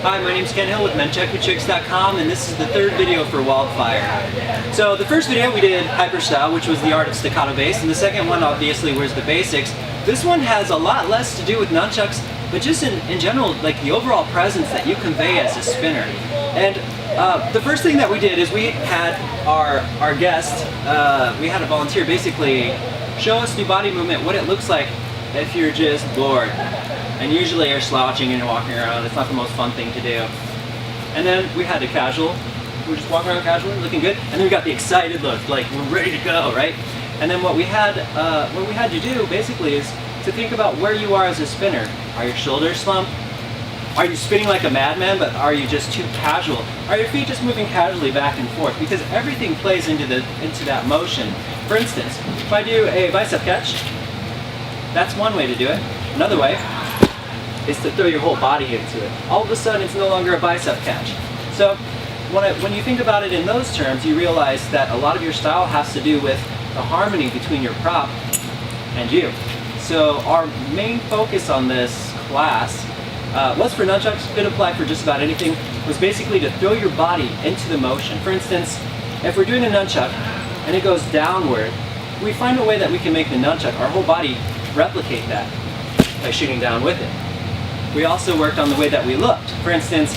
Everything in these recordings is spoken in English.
Hi, my name is Ken Hill with Nunchaku and this is the third video for Wildfire. So the first video we did hyperstyle, which was the art of staccato bass, and the second one obviously was the basics. This one has a lot less to do with nunchucks, but just in general, like the overall presence that you convey as a spinner. And the first thing that we did is we had our guest, we had a volunteer basically show us through body movement what it looks like if you're just bored. And usually you're slouching and you're walking around. It's not the most fun thing to do. And then we had the casual. We were just walking around casually, looking good. And then we got the excited look, like we're ready to go, right? And then what we had to do basically is to think about where you are as a spinner. Are your shoulders slumped? Are you spinning like a madman, but are you just too casual? Are your feet just moving casually back and forth? Because everything plays into that motion. For instance, if I do a bicep catch, that's one way to do it. Another way is to throw your whole body into it. All of a sudden, it's no longer a bicep catch. So when you think about it in those terms, you realize that a lot of your style has to do with the harmony between your prop and you. So our main focus on this class was for nunchucks, could apply for just about anything, was basically to throw your body into the motion. For instance, if we're doing a nunchuck and it goes downward, we find a way that we can make the nunchuck, our whole body, replicate that by shooting down with it. We also worked on the way that we looked. For instance,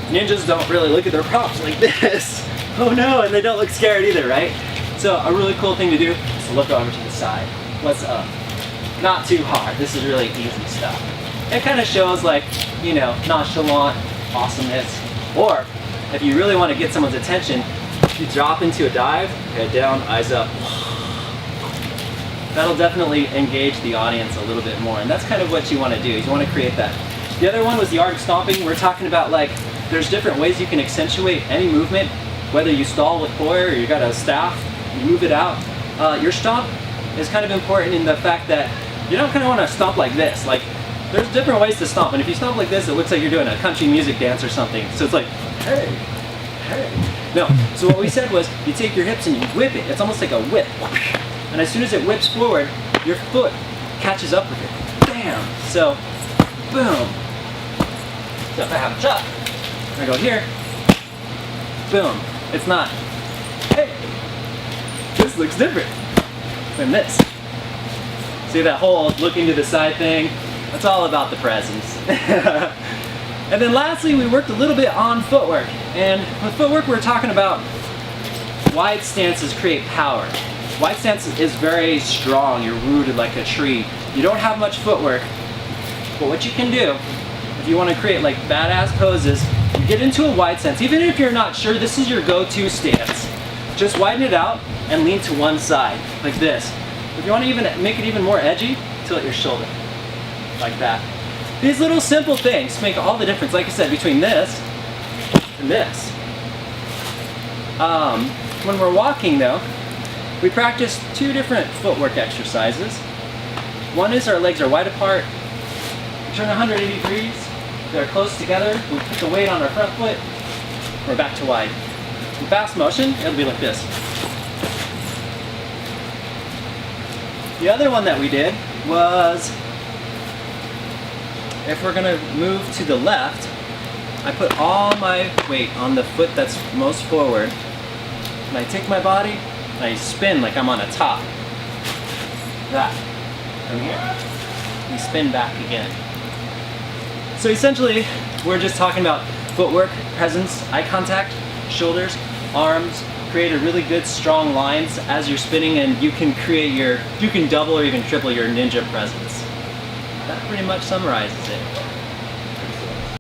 ninjas don't really look at their props like this. Oh no, and they don't look scared either, right? So a really cool thing to do is to look over to the side. What's up? Not too hard. This is really easy stuff. It kind of shows like, you know, nonchalant awesomeness. Or if you really want to get someone's attention, you drop into a dive, head down, eyes up. That'll definitely engage the audience a little bit more, and that's kind of what you want to do, is you want to create that. The other one was the art of stomping. We're talking about like, there's different ways you can accentuate any movement, whether you stall with four or you got a staff, you move it out. Your stomp is kind of important in the fact that you don't kind of want to stomp like this. Like, there's different ways to stomp, and if you stomp like this, it looks like you're doing a country music dance or something. So it's like, hey, hey. No, so what we said was, you take your hips and you whip it. It's almost like a whip. And as soon as it whips forward, your foot catches up with it. Bam! So, boom. So if I have a chop, I go here, boom. It's not, hey, this looks different than this. See that whole look into the side thing? That's all about the presence. And then lastly, we worked a little bit on footwork. And with footwork, we're talking about wide stances create power. Wide stance is very strong. You're rooted like a tree. You don't have much footwork, but what you can do, if you want to create like badass poses, you get into a wide stance. Even if you're not sure this is your go-to stance, just widen it out and lean to one side, like this. If you want to even make it even more edgy, tilt your shoulder, like that. These little simple things make all the difference, like I said, between this and this. When we're walking though, we practice two different footwork exercises. One is our legs are wide apart. We turn 180 degrees. They're close together. We put the weight on our front foot. We're back to wide. In fast motion, it'll be like this. The other one that we did was, if we're gonna move to the left, I put all my weight on the foot that's most forward, and I take my body, I spin like I'm on a top. That. From here. We spin back again. So essentially, we're just talking about footwork, presence, eye contact, shoulders, arms, create a really good strong lines as you're spinning, and you can double or even triple your ninja presence. That pretty much summarizes it.